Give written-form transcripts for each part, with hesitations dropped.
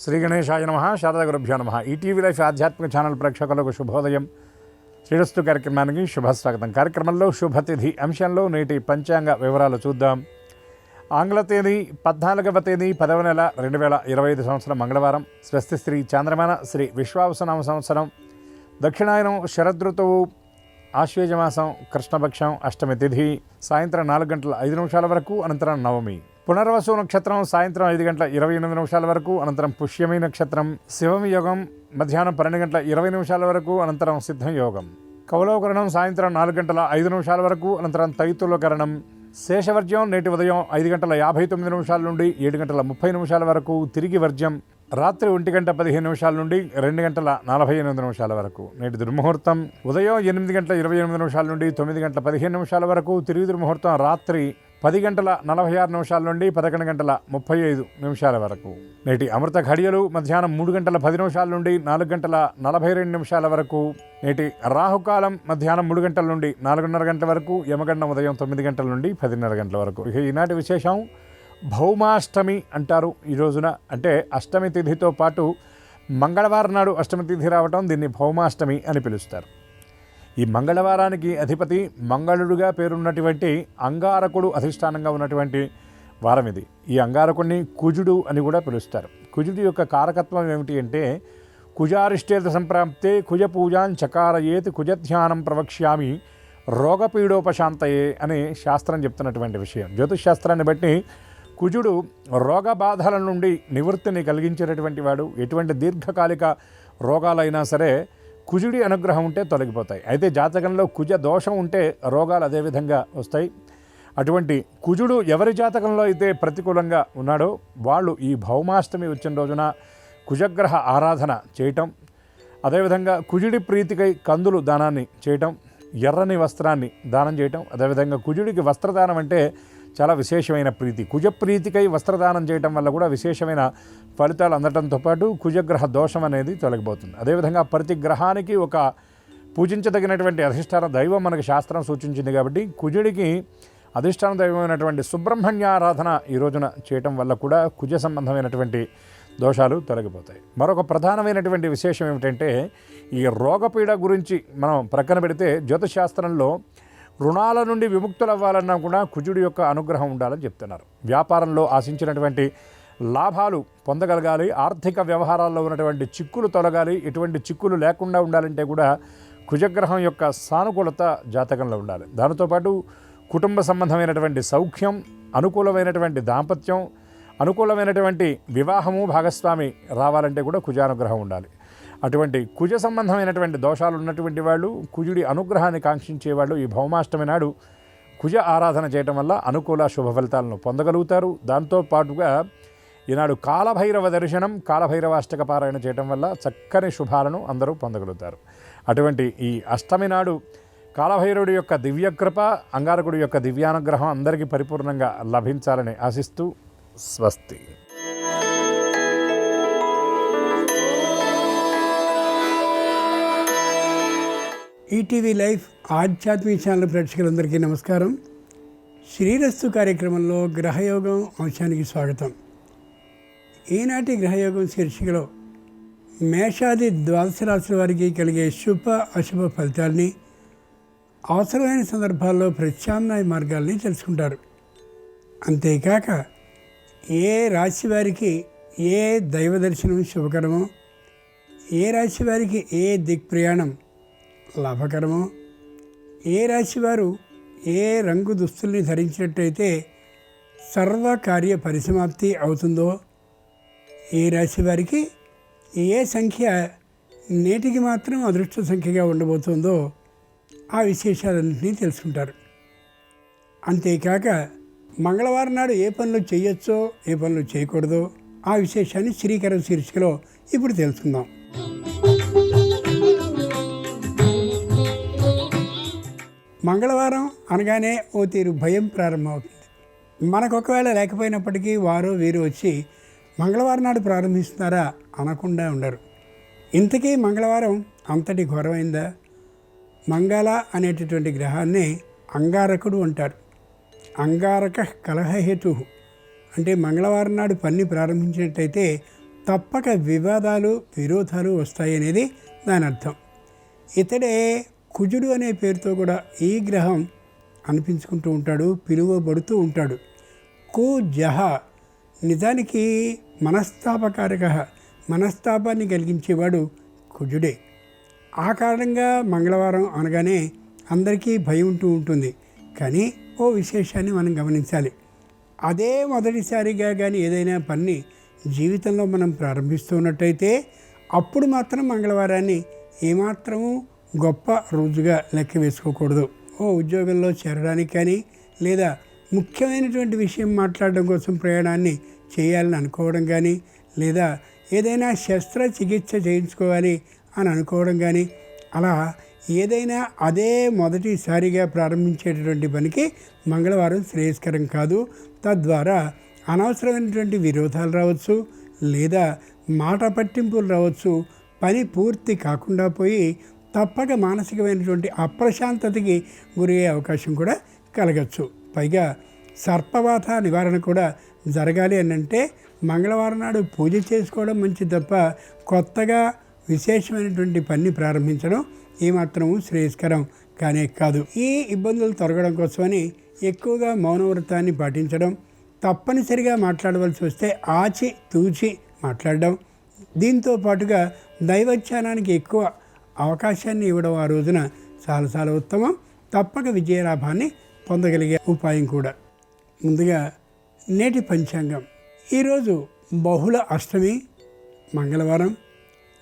శ్రీ గణేశాయ నమః. శారదా గురుభ్యో నమః. ఈటీవీ లైఫ్ ఆధ్యాత్మిక ఛానల్ ప్రేక్షకులకు శుభోదయం. శ్రీరస్తు కార్యక్రమానికి శుభస్వాగతం. కార్యక్రమంలో శుభతిథి అంశంలో నేటి పంచాంగ వివరాలు చూద్దాం. ఆంగ్ల తేదీ 14వ తేదీ 10వ నెల 2025 సంవత్సరం మంగళవారం. స్వస్తి శ్రీ చాంద్రమాన శ్రీ విశ్వావసునామ సంవత్సరం. దక్షిణాయనం శరదృతువు. ఆశ్వేజమాసం కృష్ణపక్షం. అష్టమి తిథి సాయంత్రం 4 గంటల 5 నిమిషాల వరకు. అనంతరం నవమి. పునర్వసు నక్షత్రం సాయంత్రం 5 గంటల 28 నిమిషాల వరకు. అనంతరం పుష్యమి నక్షత్రం. శివమి యోగం మధ్యాహ్నం 12 గంటల 20 నిమిషాల వరకు. అనంతరం సిద్ధం యోగం. కౌలవకరణం సాయంత్రం 4 గంటల 5 నిమిషాల వరకు. అనంతరం తైతులకరణం. శేషవర్జ్యం నేటి ఉదయం 5 గంటల 59 నిమిషాల నుండి 7 గంటల 30 నిమిషాల వరకు. తిరిగి వర్జ్యం రాత్రి 1 గంట 15 నిమిషాల నుండి 2 గంటల 48 నిమిషాల వరకు. నేటి దుర్ముహూర్తం ఉదయం 8 గంటల 28 నిమిషాల నుండి 9 గంటల 15 నిమిషాల వరకు. తిరిగి దుర్ముహూర్తం రాత్రి 10 గంటల 46 నిమిషాల నుండి 11 గంటల 35 నిమిషాల వరకు. నేటి అమృత ఘడియలు మధ్యాహ్నం 3 గంటల 10 నిమిషాల నుండి 4 గంటల 42 నిమిషాల వరకు. నేటి రాహుకాలం మధ్యాహ్నం 3 గంటల నుండి 4:30 గంటల వరకు. యమగండం ఉదయం 9 గంటల నుండి 10:30 గంటల వరకు. ఇక ఈనాటి విశేషం భౌమాష్టమి అంటారు. ఈ రోజున అంటే అష్టమి తిథితో పాటు మంగళవారం నాడు అష్టమి తిథి రావటం దీన్ని భౌమాష్టమి అని పిలుస్తారు. ఈ మంగళవారానికి అధిపతి మంగళుడుగా పేరున్నటువంటి అంగారకుడు అధిష్టానంగా ఉన్నటువంటి వారం ఇది. ఈ అంగారకుడిని కుజుడు అని కూడా పిలుస్తారు. కుజుడి యొక్క కారకత్వం ఏమిటి అంటే కుజారిష్టేత సంప్రాప్తే కుజ పూజాన్ చకారయేత్ కుజధ్యానం ప్రవక్ష్యామి రోగపీడోపశాంతయే అని శాస్త్రం చెప్తున్నటువంటి విషయం. జ్యోతిష్ శాస్త్రాన్ని బట్టి కుజుడు రోగ బాధల నుండి నివృత్తిని కలిగించేటటువంటి వాడు. ఎటువంటి దీర్ఘకాలిక రోగాలైనా సరే కుజుడి అనుగ్రహం ఉంటే తొలగిపోతాయి. అయితే జాతకంలో కుజ దోషం ఉంటే రోగాలు అదేవిధంగా వస్తాయి. అటువంటి కుజుడు ఎవరి జాతకంలో అయితే ప్రతికూలంగా ఉన్నాడో వాళ్ళు ఈ భౌమాష్టమి వచ్చిన రోజున కుజగ్రహ ఆరాధన చేయటం, అదేవిధంగా కుజుడి ప్రీతికై కందులు దానాన్ని చేయటం, ఎర్రని వస్త్రాన్ని దానం చేయటం. అదేవిధంగా కుజుడికి వస్త్రదానం అంటే చాలా విశేషమైన ప్రీతి. కుజ ప్రీతికై వస్త్రదానం చేయటం వల్ల కూడా విశేషమైన ఫలితాలు అందటంతో పాటు కుజగ్రహ దోషం అనేది తొలగిపోతుంది. అదేవిధంగా ప్రతి గ్రహానికి ఒక పూజించదగినటువంటి అధిష్టాన దైవం మనకు శాస్త్రం సూచించింది. కాబట్టి కుజుడికి అధిష్టాన దైవమైనటువంటి సుబ్రహ్మణ్యారాధన ఈ రోజున చేయటం వల్ల కూడా కుజ సంబంధమైనటువంటి దోషాలు తొలగిపోతాయి. మరొక ప్రధానమైనటువంటి విశేషం ఏమిటంటే ఈ రోగపీడ గురించి మనం ప్రక్కన పెడితే జ్యోతిశాస్త్రంలో రుణాల నుండి విముక్తులవ్వాలన్నా కూడా కుజుడి యొక్క అనుగ్రహం ఉండాలని చెప్తున్నారు. వ్యాపారంలో ఆశించినటువంటి లాభాలు పొందగలగాలి, ఆర్థిక వ్యవహారాల్లో ఉన్నటువంటి చిక్కులు తొలగాలి. ఎటువంటి చిక్కులు లేకుండా ఉండాలంటే కూడా కుజగ్రహం యొక్క సానుకూలత జాతకంలో ఉండాలి. దానితోపాటు కుటుంబ సంబంధమైనటువంటి సౌఖ్యం, అనుకూలమైనటువంటి దాంపత్యం, అనుకూలమైనటువంటి వివాహము భాగస్వామి రావాలంటే కూడా కుజానుగ్రహం ఉండాలి. అటువంటి కుజ సంబంధమైనటువంటి దోషాలు ఉన్నటువంటి వాళ్ళు, కుజుడి అనుగ్రహాన్ని కాంక్షించేవాళ్ళు ఈ భౌమాష్టమి నాడు కుజ ఆరాధన చేయటం వల్ల అనుకూల శుభ ఫలితాలను పొందగలుగుతారు. దాంతోపాటుగా ఈనాడు కాలభైరవ దర్శనం, కాలభైరవాష్టక పారాయణ చేయటం వల్ల చక్కని శుభాలను అందరూ పొందగలుగుతారు. అటువంటి ఈ అష్టమి నాడు కాలభైరవుడి యొక్క దివ్యకృప, అంగారకుడి యొక్క దివ్యానుగ్రహం అందరికీ పరిపూర్ణంగా లభించాలని ఆశిస్తూ స్వస్తి. ఈటీవీ లైఫ్ ఆధ్యాత్మిక ఛానల్ ప్రేక్షకులందరికీ నమస్కారం. శ్రీరస్తు కార్యక్రమంలో గ్రహయోగం అంశానికి స్వాగతం. ఈనాటి గ్రహయోగం శీర్షికలో మేషాది ద్వాదశ రాశుల వారికి కలిగే శుభ అశుభ ఫలితాల్ని, అవసరమైన సందర్భాల్లో ప్రత్యామ్నాయ మార్గాల్ని తెలుసుకుంటారు. అంతేకాక ఏ రాశి వారికి ఏ దైవ దర్శనం శుభకరమో, ఏ రాశి వారికి ఏ దిక్ప్రయాణం లాభకరమో, ఏ రాశివారు ఏ రంగు దుస్తుల్ని ధరించినట్టయితే సర్వకార్య పరిసమాప్తి అవుతుందో, ఏ రాశి వారికి ఏ సంఖ్య నేటికి మాత్రం అదృష్ట సంఖ్యగా ఉండబోతుందో ఆ విశేషాలన్నింటినీ తెలుసుకుంటారు. అంతేకాక మంగళవారం నాడు ఏ పనులు చేయొచ్చో ఏ పనులు చేయకూడదో ఆ విశేషాన్ని శ్రీకరం శీర్షికలో ఇప్పుడు తెలుసుకుందాం. మంగళవారం అనగానే ఓ తీరు భయం ప్రారంభమవుతుంది. మనకు ఒకవేళ లేకపోయినప్పటికీ వారు వీరు వచ్చి మంగళవారం నాడు ప్రారంభిస్తున్నారా అనకుండా ఉండరు. ఇంతకీ మంగళవారం అంతటి ఘోరమైందా? మంగళ అనేటటువంటి గ్రహాన్ని అంగారకుడు అంటారు. అంగారక కలహహేతు అంటే మంగళవారం నాడు పని ప్రారంభించినట్టయితే తప్పక వివాదాలు విరోధాలు వస్తాయి అనేది దాని అర్థం. ఇతడే కుజుడు అనే పేరుతో కూడా ఈ గ్రహం అనిపించుకుంటూ ఉంటాడు, పిలువబడుతూ ఉంటాడు. కుజః నిజానికి మనస్తాపకారక, మనస్తాపాన్ని కలిగించేవాడు కుజుడే. ఆ కారణంగా మంగళవారం అనగానే అందరికీ భయం ఉంటూ ఉంటుంది. కానీ ఓ విశేషాన్ని మనం గమనించాలి. అదే మొదటిసారిగా కానీ ఏదైనా పని జీవితంలో మనం ప్రారంభిస్తున్నట్టయితే అప్పుడు మాత్రం మంగళవారాన్ని ఏమాత్రము గొప్ప రోజుగా లెక్క వేసుకోకూడదు. ఓ ఉద్యోగంలో చేరడానికి కానీ, లేదా ముఖ్యమైనటువంటి విషయం మాట్లాడడం కోసం ప్రయాణాన్ని చేయాలని అనుకోవడం కానీ, లేదా ఏదైనా శస్త్రచికిత్స చేయించుకోవాలి అని అనుకోవడం కానీ, అలా ఏదైనా అదే మొదటిసారిగా ప్రారంభించేటటువంటి పనికి మంగళవారం శ్రేయస్కరం కాదు. తద్వారా అనవసరమైనటువంటి విరోధాలు రావచ్చు, లేదా మాట పట్టింపులు రావచ్చు. పని పూర్తి కాకుండా పోయి తప్పక మానసికమైనటువంటి అప్రశాంతతకి గురయ్యే అవకాశం కూడా కలగచ్చు. పైగా సర్పబాధ నివారణ కూడా జరగాలి అని అంటే మంగళవారం నాడు పూజ చేసుకోవడం మంచిది తప్ప కొత్తగా విశేషమైనటువంటి పని ప్రారంభించడం ఏమాత్రము శ్రేయస్కరం కానే కాదు. ఈ ఇబ్బందులు తొలగడం కోసమని ఎక్కువగా మౌనవ్రతాన్ని పాటించడం, తప్పనిసరిగా మాట్లాడవలసి వస్తే ఆచి తూచి మాట్లాడడం, దీంతో పాటుగా దైవధ్యానానికి ఎక్కువ అవకాశాన్ని ఇవ్వడం ఆ రోజున చాలా చాలా ఉత్తమం. తప్పక విజయలాభాన్ని పొందగలిగే ఉపాయం కూడా. ముందుగా నేటి పంచాంగం. ఈరోజు బహుళ అష్టమి, మంగళవారం,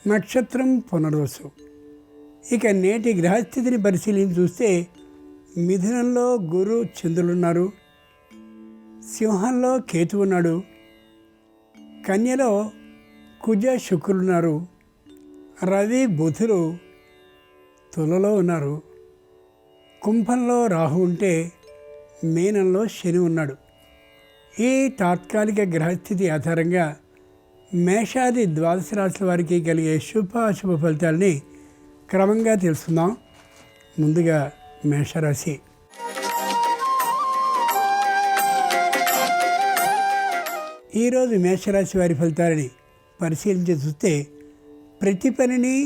నక్షత్రం పునర్వసు. ఇక నేటి గ్రహస్థితిని పరిశీలించి చూస్తే మిథునంలో గురు చంద్రులున్నారు, సింహంలో కేతు ఉన్నాడు, కన్యలో కుజ శుక్రులున్నారు, రవి బుధులు తులలో ఉన్నారు, కుంభంలో రాహు ఉంటే మీనంలో శని ఉన్నాడు. ఈ తాత్కాలిక గ్రహస్థితి ఆధారంగా మేషాది ద్వాదశ రాశుల వారికి కలిగే శుభ అశుభ ఫలితాలని క్రమంగా తెలుసుకుందాం. ముందుగా మేషరాశి. ఈరోజు మేషరాశి వారి ఫలితాలని పరిశీలించి చూస్తే ప్రతి పనిని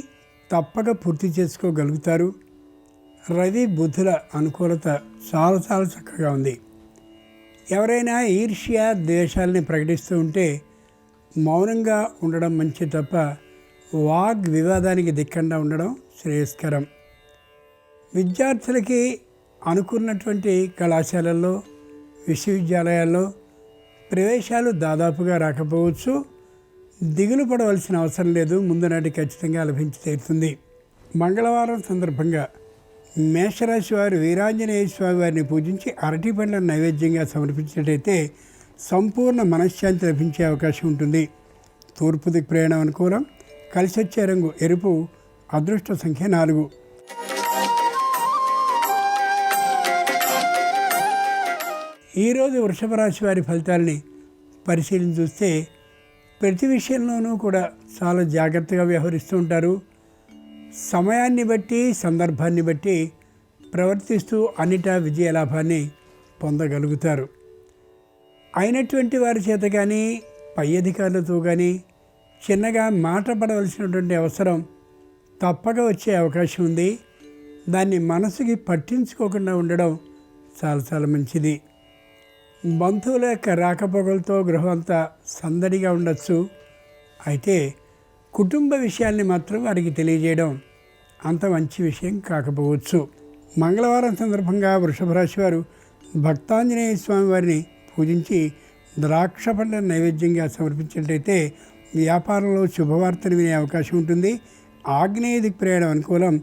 తప్పక పూర్తి చేసుకోగలుగుతారు. రవి బుధుల అనుకూలత చాలా చాలా చక్కగా ఉంది. ఎవరైనా ఈర్ష్య ద్వేషాలని ప్రకటిస్తూ ఉంటే మౌనంగా ఉండడం మంచి తప్ప వాగ్ వివాదానికి దిక్కండా ఉండడం శ్రేయస్కరం. విద్యార్థులకి అనుకున్నటువంటి కళాశాలల్లో, విశ్వవిద్యాలయాల్లో ప్రవేశాలు దాదాపుగా రాకపోవచ్చు. దిగులు పడవలసిన అవసరం లేదు, ముందు నాటి ఖచ్చితంగా లభించి తీరుతుంది. మంగళవారం సందర్భంగా మేషరాశి వారు వీరాంజనేయ స్వామి వారిని పూజించి అరటి పండ్లను నైవేద్యంగా సమర్పించినట్టయితే సంపూర్ణ మనశ్శాంతి లభించే అవకాశం ఉంటుంది. తూర్పు దిక్కు ప్రయాణం అనుకూలం. కలిసి వచ్చే రంగు ఎరుపు. అదృష్ట సంఖ్య 4. ఈరోజు వృషభ రాశి వారి ఫలితాలని పరిశీలించి చూస్తే ప్రతి విషయంలోనూ కూడా చాలా జాగ్రత్తగా వ్యవహరిస్తూ ఉంటారు. సమయాన్ని బట్టి, సందర్భాన్ని బట్టి ప్రవర్తిస్తూ అన్నిటా విజయలాభాన్ని పొందగలుగుతారు. అయినటువంటి వారి చేత కానీ, పై అధికారులతో కానీ చిన్నగా మాట పడవలసినటువంటి అవసరం తప్పక వచ్చే అవకాశం ఉంది. దాన్ని మనసుకి పట్టించుకోకుండా ఉండడం చాలా చాలా మంచిది. బంధువుల యొక్క రాకపోకలతో గృహం అంతా సందడిగా ఉండొచ్చు. అయితే కుటుంబ విషయాల్ని మాత్రం వారికి తెలియజేయడం అంత మంచి విషయం కాకపోవచ్చు. మంగళవారం సందర్భంగా వృషభ రాశి వారు భక్తాంజనేయ స్వామి వారిని పూజించి ద్రాక్ష పండ్లను నైవేద్యంగా సమర్పించినట్టయితే వ్యాపారంలో శుభవార్తలు వినే అవకాశం ఉంటుంది. ఆగ్నేయ దిక్ ప్రయాణం అనుకూలం.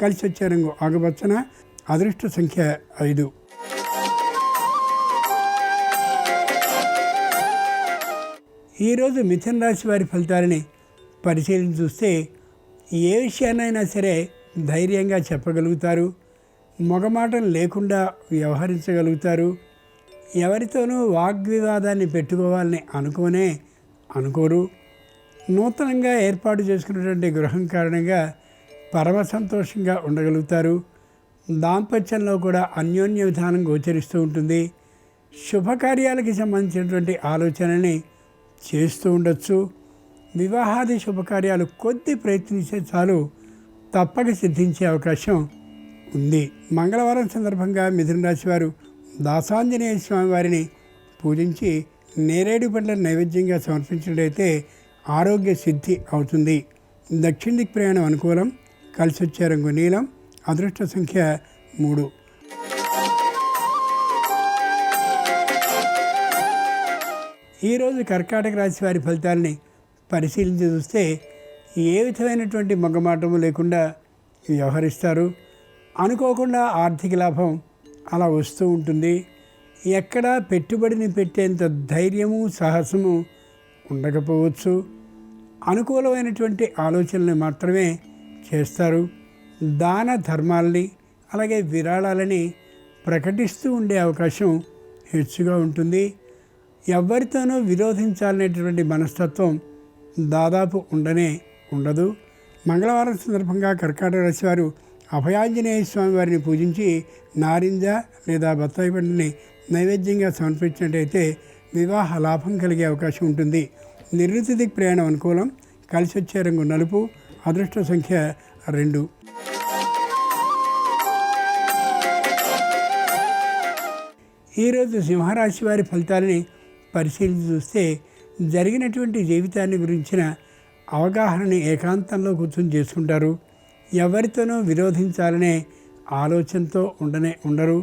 కలిసి వచ్చే రంగు ఆకుపచ్చన. అదృష్ట సంఖ్య 5. ఈరోజు మిథున రాశి వారి ఫలితాలని పరిశీలించి చూస్తే ఏ విషయాన్నైనా సరే ధైర్యంగా చెప్పగలుగుతారు. మొగమాటం లేకుండా వ్యవహరించగలుగుతారు. ఎవరితోనూ వాగ్వివాదాన్ని పెట్టుకోవాలని అనుకోరు. నూతనంగా ఏర్పాటు చేసుకున్నటువంటి గృహం కారణంగా పరమ సంతోషంగా ఉండగలుగుతారు. దాంపత్యంలో కూడా అన్యోన్య విధానం గోచరిస్తూ ఉంటుంది. శుభకార్యాలకి సంబంధించినటువంటి ఆలోచనని చేస్తూ ఉండొచ్చు. వివాహాది శుభకార్యాలు కొద్ది ప్రయత్నిస్తే చాలు తప్పక సిద్ధించే అవకాశం ఉంది. మంగళవారం సందర్భంగా మిథున రాశి వారు దాసాంజనేయ స్వామి వారిని పూజించి నేరేడు పండ్ల నైవేద్యంగా సమర్పించినట్లయితే ఆరోగ్య సిద్ధి అవుతుంది. దక్షిణ దిక్ ప్రయాణం అనుకూలం. కలిసి వచ్చే రంగు నీలం. అదృష్ట సంఖ్య 3. ఈరోజు కర్కాటక రాశి వారి ఫలితాలని పరిశీలించి చూస్తే ఏ విధమైనటువంటి మొగమాటము లేకుండా వ్యవహరిస్తారు. అనుకోకుండా ఆర్థిక లాభం అలా వస్తూ ఉంటుంది. ఎక్కడా పెట్టుబడిని పెట్టేంత ధైర్యము సాహసము ఉండకపోవచ్చు. అనుకూలమైనటువంటి ఆలోచనలు మాత్రమే చేస్తారు. దాన ధర్మాలని అలాగే విరాళాలని ప్రకటిస్తూ ఉండే అవకాశం హెచ్చుగా ఉంటుంది. ఎవరితోనూ విరోధించాలనేటువంటి మనస్తత్వం దాదాపు ఉండదు. మంగళవారం సందర్భంగా కర్కాటక రాశి వారు అభయాంజనేయ స్వామి వారిని పూజించి నారింజ లేదా బత్తాయి పండుని నైవేద్యంగా సమర్పించినట్టయితే వివాహ లాభం కలిగే అవకాశం ఉంటుంది. నివృత్తి దిక్ ప్రయాణం అనుకూలం. కలిసి వచ్చే రంగు నలుపు. అదృష్ట సంఖ్య 2. ఈరోజు సింహరాశి వారి ఫలితాలని పరిశీలించి చూస్తే జరిగినటువంటి జీవితాన్ని గురించిన అవగాహనని ఏకాంతంలో కూర్చొని చేసుకుంటారు. ఎవరితోనూ విరోధించాలనే ఆలోచనతో ఉండరు.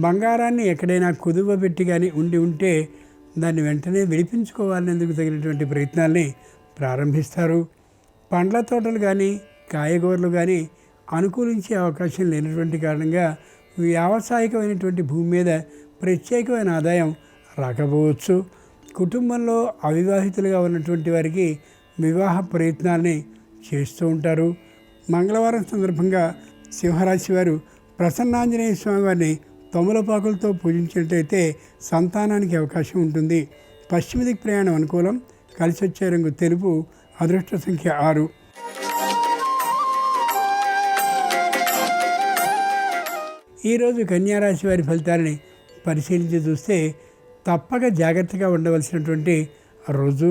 బంగారాన్ని ఎక్కడైనా కుదువ పెట్టి కానీ ఉంటే దాన్ని వెంటనే విడిపించుకోవాలనేందుకు తగినటువంటి ప్రయత్నాల్ని ప్రారంభిస్తారు. పండ్ల తోటలు కానీ కాయగూరలు కానీ అనుకూలించే అవకాశం లేనటువంటి కారణంగా వ్యావసాయికమైనటువంటి భూమి మీద ప్రత్యేకమైన ఆదాయం రాకపోవచ్చు. కుటుంబంలో అవివాహితులుగా ఉన్నటువంటి వారికి వివాహ ప్రయత్నాల్ని చేస్తూ ఉంటారు. మంగళవారం సందర్భంగా సింహరాశి వారు ప్రసన్నాంజనేయ స్వామి వారిని తమలపాకులతో పూజించినట్లయితే సంతానానికి అవకాశం ఉంటుంది. పశ్చిమ దిక్ ప్రయాణం అనుకూలం. కలిసి వచ్చే రంగు తెలుపు. అదృష్ట సంఖ్య 6. ఈరోజు కన్యారాశి వారి ఫలితాలని పరిశీలించి చూస్తే తప్పక జాగ్రత్తగా ఉండవలసినటువంటి రోజు.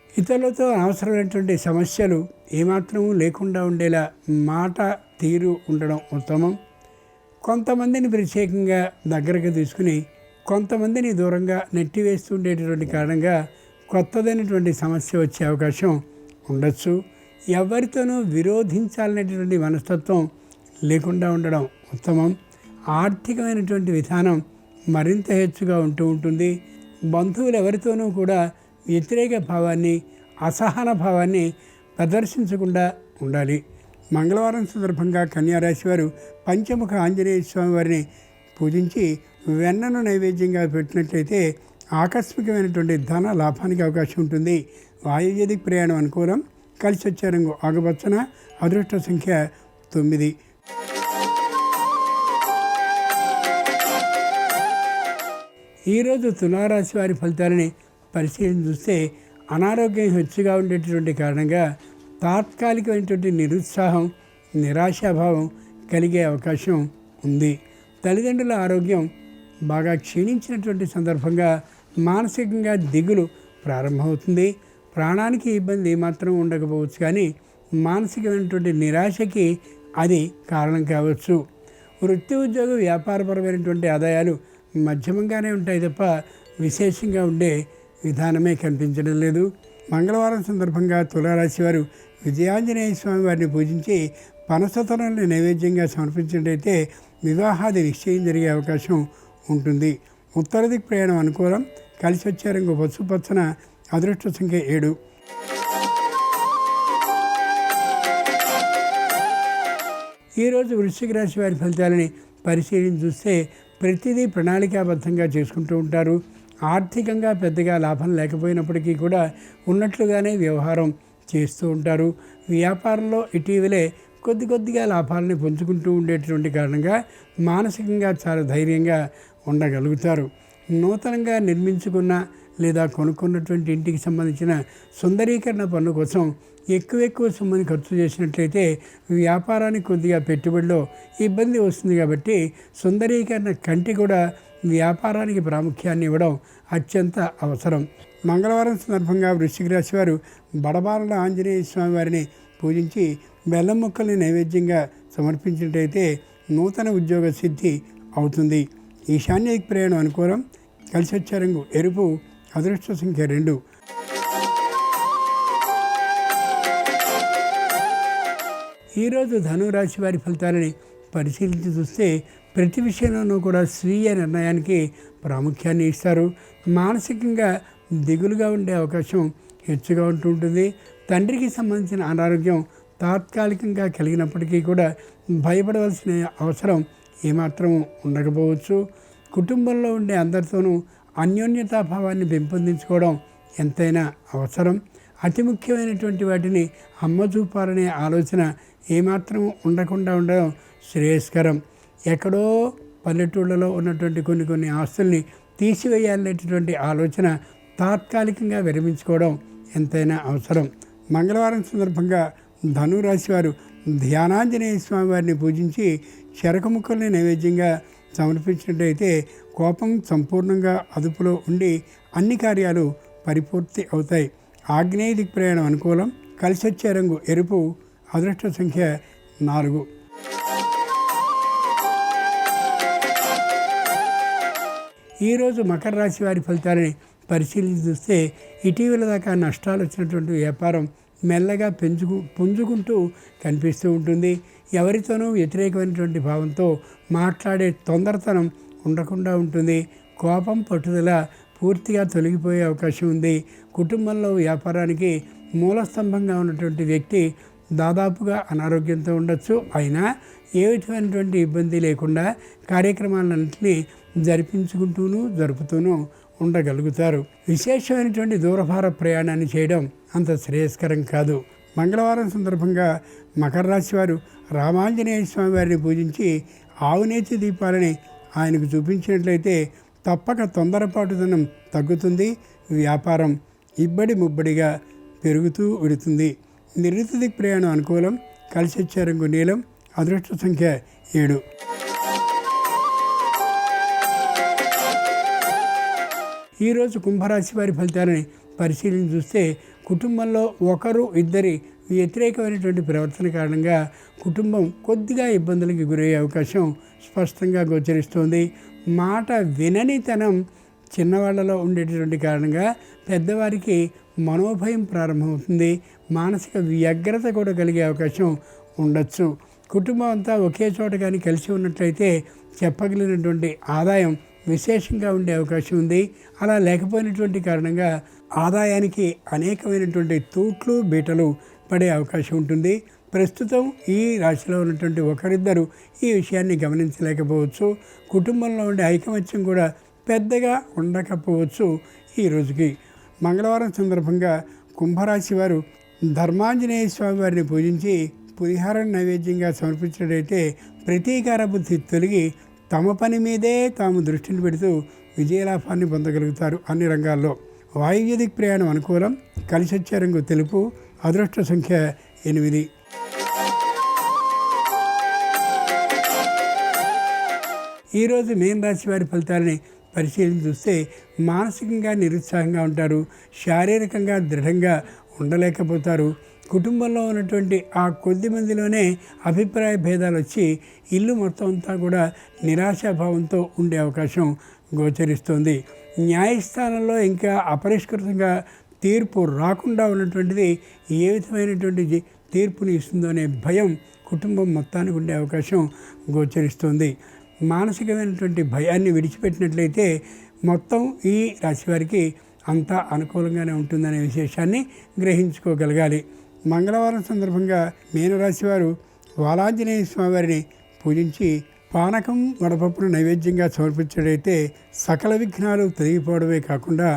ఇతరులతో అనవసరమైనటువంటి సమస్యలు ఏమాత్రము లేకుండా ఉండేలా మాట తీరు ఉండడం ఉత్తమం. కొంతమందిని ప్రత్యేకంగా దగ్గరకు తీసుకుని కొంతమందిని దూరంగా నెట్టివేస్తూ ఉండేటటువంటి కారణంగా కొత్తదైనటువంటి సమస్య వచ్చే అవకాశం ఉండొచ్చు. ఎవరితోనూ విరోధించాలనేటటువంటి మనస్తత్వం లేకుండా ఉండడం ఉత్తమం. ఆర్థికమైనటువంటి విధానం మరింత హెచ్చుగా ఉంటుంది. బంధువులు ఎవరితోనూ కూడా వ్యతిరేక భావాన్ని అసహన భావాన్ని ప్రదర్శించకుండా ఉండాలి. మంగళవారం సందర్భంగా కన్యారాశి వారు పంచముఖ ఆంజనేయ స్వామి వారిని పూజించి వెన్నను నైవేద్యంగా పెట్టినట్లయితే ఆకస్మికమైనటువంటి ధన లాభానికి అవకాశం ఉంటుంది. వాయువ్య దిక్ ప్రయాణం అనుకూలం. కలిసి వచ్చే రంగు ఆకుపచ్చన. అదృష్ట సంఖ్య 9. ఈరోజు తులారాశి వారి ఫలితాలని పరిశీలించి చూస్తే అనారోగ్యం హెచ్చుగా ఉండేటటువంటి కారణంగా తాత్కాలికమైనటువంటి నిరుత్సాహం నిరాశాభావం కలిగే అవకాశం ఉంది. తల్లిదండ్రుల ఆరోగ్యం బాగా క్షీణించినటువంటి సందర్భంగా మానసికంగా దిగులు ప్రారంభమవుతుంది. ప్రాణానికి ఇబ్బంది ఏమాత్రం ఉండకపోవచ్చు, కానీ మానసికమైనటువంటి నిరాశకి అది కారణం కావచ్చు. వృత్తి ఉద్యోగ వ్యాపారపరమైనటువంటి ఆదాయాలు మధ్యమంగానే ఉంటాయి తప్ప విశేషంగా ఉండే విధానమే కనిపించడం లేదు. మంగళవారం సందర్భంగా తులారాశి వారు విజయాంజనేయ స్వామి వారిని పూజించి పనసతనాన్ని నైవేద్యంగా సమర్పించినట్లయితే వివాహాది నిశ్చయం జరిగే అవకాశం ఉంటుంది. ఉత్తర దిక్ ప్రయాణం అనుకూలం. కలిసి వచ్చే రంగు పసుపచ్చన. అదృష్ట సంఖ్య 7. ఈరోజు వృశ్చిక రాశి వారి ఫలితాలని పరిశీలించి చూస్తే ప్రతిదీ ప్రణాళికాబద్ధంగా చేసుకుంటూ ఉంటారు. ఆర్థికంగా పెద్దగా లాభం లేకపోయినప్పటికీ కూడా ఉన్నట్లుగానే వ్యవహారం చేస్తూ ఉంటారు. వ్యాపారంలో ఇటీవలే కొద్దిగా లాభాలని పంచుకుంటూ ఉండేటువంటి కారణంగా మానసికంగా చాలా ధైర్యంగా ఉండగలుగుతారు. నూతనంగా నిర్మించుకున్న లేదా కొనుక్కున్నటువంటి ఇంటికి సంబంధించిన సుందరీకరణ పనుల కోసం ఎక్కువ సొమ్ముని ఖర్చు చేసినట్లయితే వ్యాపారానికి కొద్దిగా పెట్టుబడిలో ఇబ్బంది వస్తుంది. కాబట్టి సుందరీకరణ కంటే కూడా వ్యాపారానికి ప్రాముఖ్యాన్ని ఇవ్వడం అత్యంత అవసరం. మంగళవారం సందర్భంగా వృశ్చిక రాశి వారు బడబాలన ఆంజనేయ స్వామి వారిని పూజించి బెల్లం ముక్కల్ని నైవేద్యంగా సమర్పించినట్లయితే నూతన ఉద్యోగ సిద్ధి అవుతుంది. ఈశాన్య ప్రయాణం అనుకూలం. కలిసి వచ్చే రంగు ఎరుపు. అదృష్ట సంఖ్య 2. ఈరోజు ధనురాశి వారి ఫలితాలని పరిశీలించి చూస్తే ప్రతి విషయంలోనూ కూడా స్వీయ నిర్ణయానికి ప్రాముఖ్యాన్ని ఇస్తారు. మానసికంగా దిగులుగా ఉండే అవకాశం హెచ్చుగా ఉంటుంటుంది. తండ్రికి సంబంధించిన అనారోగ్యం తాత్కాలికంగా కలిగినప్పటికీ కూడా భయపడవలసిన అవసరం ఏమాత్రం ఉండకపోవచ్చు. కుటుంబంలో ఉండే అందరితోనూ అన్యోన్యతాభావాన్ని పెంపొందించుకోవడం ఎంతైనా అవసరం. అతి ముఖ్యమైనటువంటి వాటిని అమ్మ చూపాలనే ఆలోచన ఏమాత్రం ఉండకుండా ఉండడం శ్రేయస్కరం. ఎక్కడో పల్లెటూళ్ళలో ఉన్నటువంటి కొన్ని ఆస్తుల్ని తీసివేయాలనేటటువంటి ఆలోచన తాత్కాలికంగా విరమించుకోవడం ఎంతైనా అవసరం. మంగళవారం సందర్భంగా ధనురాశి వారు ధ్యానాంజనేయ స్వామి వారిని పూజించి చెరకు ముక్కల్ని నైవేద్యంగా సమర్పించినట్లయితే కోపం సంపూర్ణంగా అదుపులో ఉండి అన్ని కార్యాలు పరిపూర్తి అవుతాయి. ఆగ్నేయ దిక్ ప్రయాణం అనుకూలం. కలిసి వచ్చే రంగు ఎరుపు. అదృష్ట సంఖ్య 4. ఈరోజు మకర రాశి వారి ఫలితాలని పరిశీలించి చూస్తే ఇటీవల దాకా నష్టాలు వచ్చినటువంటి వ్యాపారం మెల్లగా పుంజుకుంటూ కనిపిస్తూ ఉంటుంది. ఎవరితోనూ వ్యతిరేకమైనటువంటి భావంతో మాట్లాడే తొందరతనం ఉండకుండా ఉంటుంది. కోపం పట్టుదల పూర్తిగా తొలగిపోయే అవకాశం ఉంది. కుటుంబంలో వ్యాపారానికి మూలస్తంభంగా ఉన్నటువంటి వ్యక్తి దాదాపుగా అనారోగ్యంతో ఉండొచ్చు. అయినా ఏ విధమైనటువంటి ఇబ్బంది లేకుండా కార్యక్రమాలన్నింటినీ జరుపుతూనూ ఉండగలుగుతారు. విశేషమైనటువంటి దూరభార ప్రయాణాన్ని చేయడం అంత శ్రేయస్కరం కాదు. మంగళవారం సందర్భంగా మకర రాశి వారు రామాంజనేయ స్వామి వారిని పూజించి ఆవునేతి దీపాలని ఆయనకు చూపించినట్లయితే తప్పక తొందరపాటుదనం తగ్గుతుంది. వ్యాపారం ఇబ్బడి ముబ్బడిగా పెరుగుతూ విడుతుంది. నిరుతి దిక్ ప్రయాణం అనుకూలం. కలిసి వచ్చే రంగు నీలం. అదృష్ట సంఖ్య 7. ఈరోజు కుంభరాశి వారి ఫలితాలని పరిశీలన చూస్తే కుటుంబంలో ఒకరు ఇద్దరి వ్యతిరేకమైనటువంటి ప్రవర్తన కారణంగా కుటుంబం కొద్దిగా ఇబ్బందులకి గురయ్యే అవకాశం స్పష్టంగా గోచరిస్తోంది. మాట విననితనం చిన్నవాళ్లలో ఉండేటటువంటి కారణంగా పెద్దవారికి మనోభయం ప్రారంభమవుతుంది. మానసిక వ్యగ్రత కూడా కలిగే అవకాశం ఉండొచ్చు. కుటుంబం అంతా ఒకే చోట కానీ కలిసి ఉన్నట్లయితే చెప్పగలిగినటువంటి ఆదాయం విశేషంగా ఉండే అవకాశం ఉంది. అలా లేకపోయినటువంటి కారణంగా ఆదాయానికి అనేకమైనటువంటి తూట్లు బీటలు పడే అవకాశం ఉంటుంది. ప్రస్తుతం ఈ రాశిలో ఉన్నటువంటి ఒకరిద్దరు ఈ విషయాన్ని గమనించలేకపోవచ్చు. కుటుంబంలో ఉండే ఐకమత్యం కూడా పెద్దగా ఉండకపోవచ్చు. ఈ రోజుకి మంగళవారం సందర్భంగా కుంభరాశి వారు ధర్మాంజనేయ స్వామి వారిని పూజించి పులిహారం నైవేద్యంగా సమర్పించినట్లయితే ప్రతీకార బుద్ధి తొలగి తమ పని మీదే తాము దృష్టిని పెడుతూ విజయలాభాన్ని పొందగలుగుతారు అన్ని రంగాల్లో. వాయువ్య దిక్ ప్రయాణం అనుకూలం. కలిసి వచ్చే రంగు తెలుపు. అదృష్ట సంఖ్య 8. ఈరోజు మీన రాశి వారి ఫలితాలని పరిశీలించి చూస్తే మానసికంగా నిరుత్సాహంగా ఉంటారు. శారీరకంగా దృఢంగా ఉండలేకపోతారు. కుటుంబంలో ఉన్నటువంటి ఆ కొద్ది మందిలోనే అభిప్రాయ భేదాలు వచ్చి ఇల్లు మొత్తం అంతా కూడా నిరాశాభావంతో ఉండే అవకాశం గోచరిస్తుంది. న్యాయస్థానంలో ఇంకా అపరిష్కృతంగా తీర్పు రాకుండా ఉన్నటువంటిది ఏ విధమైనటువంటి తీర్పుని ఇస్తుందో అనే భయం కుటుంబం మొత్తానికి ఉండే అవకాశం గోచరిస్తుంది. మానసికమైనటువంటి భయాన్ని విడిచిపెట్టినట్లయితే మొత్తం ఈ రాశివారికి అంతా అనుకూలంగానే ఉంటుందనే విశేషాన్ని గ్రహించుకోగలగాలి. మంగళవారం సందర్భంగా మీనరాశి వారు బాలాంజనేయ స్వామివారిని పూజించి పానకం వడపప్పును నైవేద్యంగా సమర్పించినట్లయితే సకల విఘ్నాలు తొలగిపోవడమే కాకుండా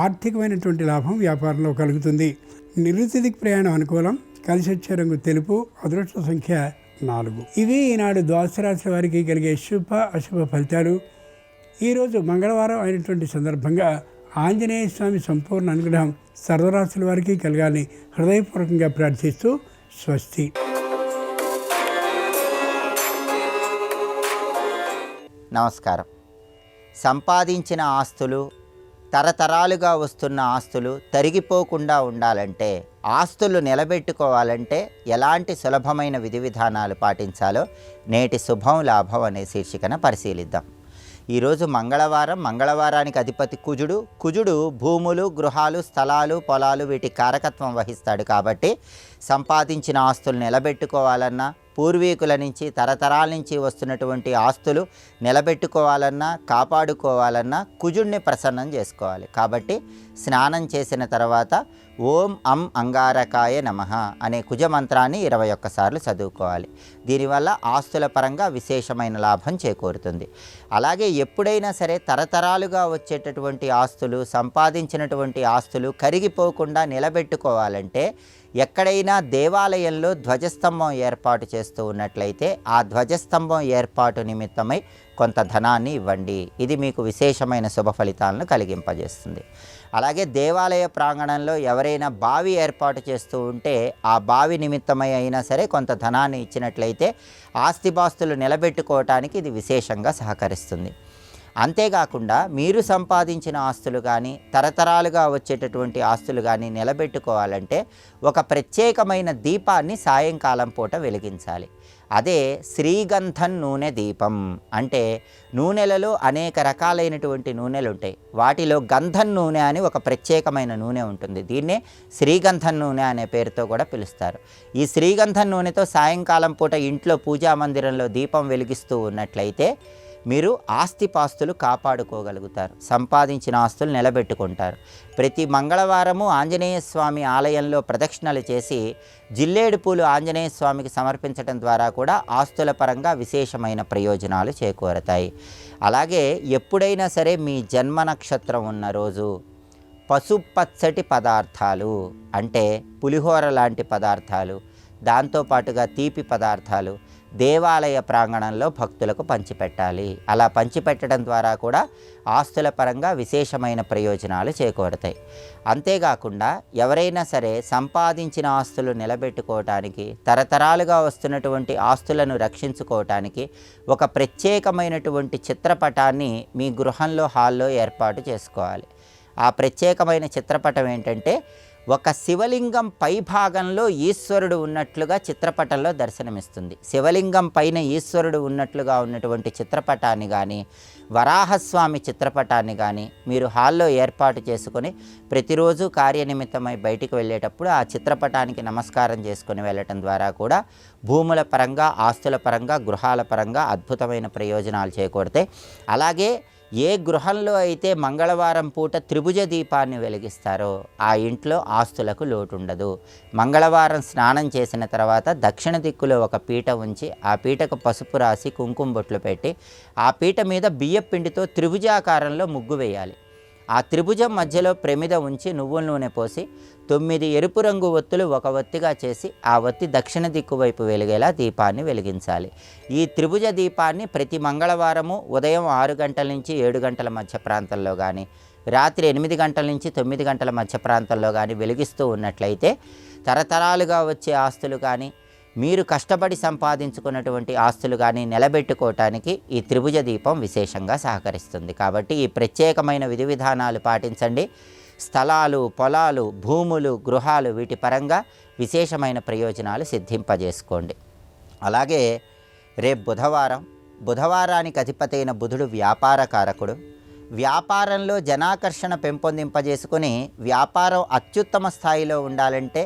ఆర్థికమైనటువంటి లాభం వ్యాపారంలో కలుగుతుంది. నివృత్తి దిక్ ప్రయాణం అనుకూలం. కలిసి వచ్చే రంగు తెలుపు. అదృష్ట సంఖ్య 4. ఇవి ఈనాడు ద్వాదశ రాశి వారికి కలిగే శుభ అశుభ ఫలితాలు. ఈరోజు మంగళవారం అయినటువంటి సందర్భంగా ఆంజనేయ స్వామి సంపూర్ణ అనుగ్రహం సర్వరాశుల వారికి కలగాలని హృదయపూర్వకంగా ప్రార్థిస్తూ స్వస్తి. నమస్కారం. సంపాదించిన ఆస్తులు, తరతరాలుగా వస్తున్న ఆస్తులు తరిగిపోకుండా ఉండాలంటే, ఆస్తులు నిలబెట్టుకోవాలంటే ఎలాంటి సులభమైన విధి విధానాలు పాటించాలో నేటి శుభం లాభం అనే శీర్షికన పరిశీలిద్దాం. ఈరోజు మంగళవారం. మంగళవారానికి అధిపతి కుజుడు భూములు, గృహాలు, స్థలాలు, పొలాలు వీటి కారకత్వం వహిస్తాడు. కాబట్టి సంపాదించిన ఆస్తులు నిలబెట్టుకోవాలన్నా, పూర్వీకుల నుంచి తరతరాల నుంచి వస్తున్నటువంటి ఆస్తులు నిలబెట్టుకోవాలన్నా, కాపాడుకోవాలన్నా కుజుడిని ప్రసన్నం చేసుకోవాలి. కాబట్టి స్నానం చేసిన తర్వాత ఓం అం అంగారకాయ నమః అనే కుజ మంత్రాన్ని 21 సార్లు చదువుకోవాలి. దీనివల్ల ఆస్తుల పరంగా విశేషమైన లాభం చేకూరుతుంది. అలాగే ఎప్పుడైనా సరే తరతరాలుగా వచ్చేటటువంటి ఆస్తులు, సంపాదించినటువంటి ఆస్తులు కరిగిపోకుండా నిలబెట్టుకోవాలంటే ఎక్కడైనా దేవాలయంలో ధ్వజస్తంభం ఏర్పాటు చేస్తూ ఉన్నట్లయితే ఆ ధ్వజస్తంభం ఏర్పాటు నిమిత్తమై కొంత ధనాన్ని ఇవ్వండి. ఇది మీకు విశేషమైన శుభ ఫలితాలను కలిగింపజేస్తుంది. అలాగే దేవాలయ ప్రాంగణంలో ఎవరైనా బావి ఏర్పాటు చేస్తూ ఉంటే ఆ బావి నిమిత్తమై అయినా సరే కొంత ధనాన్ని ఇచ్చినట్లయితే ఆస్తిపాస్తులు నిలబెట్టుకోవటానికి ఇది విశేషంగా సహకరిస్తుంది. అంతేకాకుండా మీరు సంపాదించిన ఆస్తులు కానీ, తరతరాలుగా వచ్చేటటువంటి ఆస్తులు కానీ నిలబెట్టుకోవాలంటే ఒక ప్రత్యేకమైన దీపాన్ని సాయంకాలం పూట వెలిగించాలి. అదే శ్రీగంధం నూనె దీపం. అంటే నూనెలలో అనేక రకాలైనటువంటి నూనెలు ఉంటాయి. వాటిలో గంధం నూనె అని ఒక ప్రత్యేకమైన నూనె ఉంటుంది. దీన్నే శ్రీగంధం నూనె అనే పేరుతో కూడా పిలుస్తారు. ఈ శ్రీగంధం నూనెతో సాయంకాలం పూట ఇంట్లో పూజా మందిరంలో దీపం వెలిగిస్తూ ఉన్నట్లయితే మీరు ఆస్తిపాస్తులు కాపాడుకోగలుగుతారు, సంపాదించిన ఆస్తులు నిలబెట్టుకుంటారు. ప్రతి మంగళవారము ఆంజనేయ స్వామి ఆలయంలో ప్రదక్షిణలు చేసి జిల్లేడు పూలు ఆంజనేయ స్వామికి సమర్పించడం ద్వారా కూడా ఆస్తుల పరంగా విశేషమైన ప్రయోజనాలు చేకూరతాయి. అలాగే ఎప్పుడైనా సరే మీ జన్మ నక్షత్రం ఉన్న రోజు పసుపచ్చటి పదార్థాలు అంటే పులిహోర లాంటి పదార్థాలు, దాంతోపాటుగా తీపి పదార్థాలు దేవాలయ ప్రాంగణంలో భక్తులకు పంచిపెట్టాలి. అలా పంచిపెట్టడం ద్వారా కూడా ఆస్తుల పరంగా విశేషమైన ప్రయోజనాలు చేకూరతాయి. అంతేకాకుండా ఎవరైనా సరే సంపాదించిన ఆస్తులు నిలబెట్టుకోవటానికి, తరతరాలుగా వస్తున్నటువంటి ఆస్తులను రక్షించుకోవటానికి ఒక ప్రత్యేకమైనటువంటి చిత్రపటాన్ని మీ గృహంలో హాల్లో ఏర్పాటు చేసుకోవాలి. ఆ ప్రత్యేకమైన చిత్రపటం ఏంటంటే ఒక శివలింగం పై భాగంలో ఈశ్వరుడు ఉన్నట్లుగా చిత్రపటంలో దర్శనమిస్తుంది. శివలింగం పైన ఈశ్వరుడు ఉన్నట్లుగా ఉన్నటువంటి చిత్రపటాన్ని కానీ, వరాహస్వామి చిత్రపటాన్ని కానీ మీరు హాల్లో ఏర్పాటు చేసుకొని ప్రతిరోజు కార్యనిమిత్తమై బయటికి వెళ్ళేటప్పుడు ఆ చిత్రపటానికి నమస్కారం చేసుకొని వెళ్ళటం ద్వారా కూడా భూముల పరంగా, ఆస్తుల పరంగా, గృహాల పరంగా అద్భుతమైన ప్రయోజనాలు చేకూడతాయి. అలాగే ఏ గృహంలో అయితే మంగళవారం పూట త్రిభుజ దీపాన్ని వెలిగిస్తారో ఆ ఇంట్లో ఆస్తులకు లోటు ఉండదు. మంగళవారం స్నానం చేసిన తర్వాత దక్షిణ దిక్కులో ఒక పీట ఉంచి ఆ పీటకు పసుపు రాసి కుంకుమ బొట్లు పెట్టి ఆ పీట మీద బియ్యం పిండితో త్రిభుజాకారంలో ముగ్గు వేయాలి. ఆ త్రిభుజం మధ్యలో ప్రమిద ఉంచి నువ్వుల నూనె పోసి 9 ఎరుపు రంగు ఒత్తులు ఒక ఒత్తిగా చేసి ఆ ఒత్తి దక్షిణ దిక్కు వైపు వెలిగేలా దీపాన్ని వెలిగించాలి. ఈ త్రిభుజ దీపాన్ని ప్రతి మంగళవారము ఉదయం 6 గంటల నుంచి 7 గంటల మధ్య ప్రాంతంలో కానీ, రాత్రి 8 గంటల నుంచి 9 గంటల మధ్య ప్రాంతంలో కానీ వెలిగిస్తూ ఉన్నట్లయితే తరతరాలుగా వచ్చే ఆస్తులు కానీ, మీరు కష్టపడి సంపాదించుకున్నటువంటి ఆస్తులు కానీ నిలబెట్టుకోవటానికి ఈ త్రిభుజ దీపం విశేషంగా సహకరిస్తుంది. కాబట్టి ఈ ప్రత్యేకమైన విధి విధానాలు పాటించండి. స్థలాలు, పొలాలు, భూములు, గృహాలు వీటి పరంగా విశేషమైన ప్రయోజనాలు సిద్ధింపజేసుకోండి. అలాగే రేపు బుధవారానికి అధిపతి అయిన బుధుడు వ్యాపారకారకుడు. వ్యాపారంలో జనాకర్షణ పెంపొందింపజేసుకుని వ్యాపారం అత్యుత్తమ స్థాయిలో ఉండాలంటే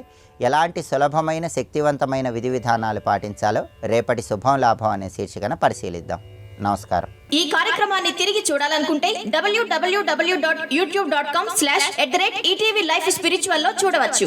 ఎలాంటి సులభమైన శక్తివంతమైన విధి విధానాలు పాటించాలో రేపటి శుభం లాభం అనే శీర్షికన పరిశీలిద్దాం. నమస్కారం. ఈ కార్యక్రమాన్ని తిరిగి చూడాలనుకుంటే www.youtube.com/ETV Life Spiritual లో చూడవచ్చు.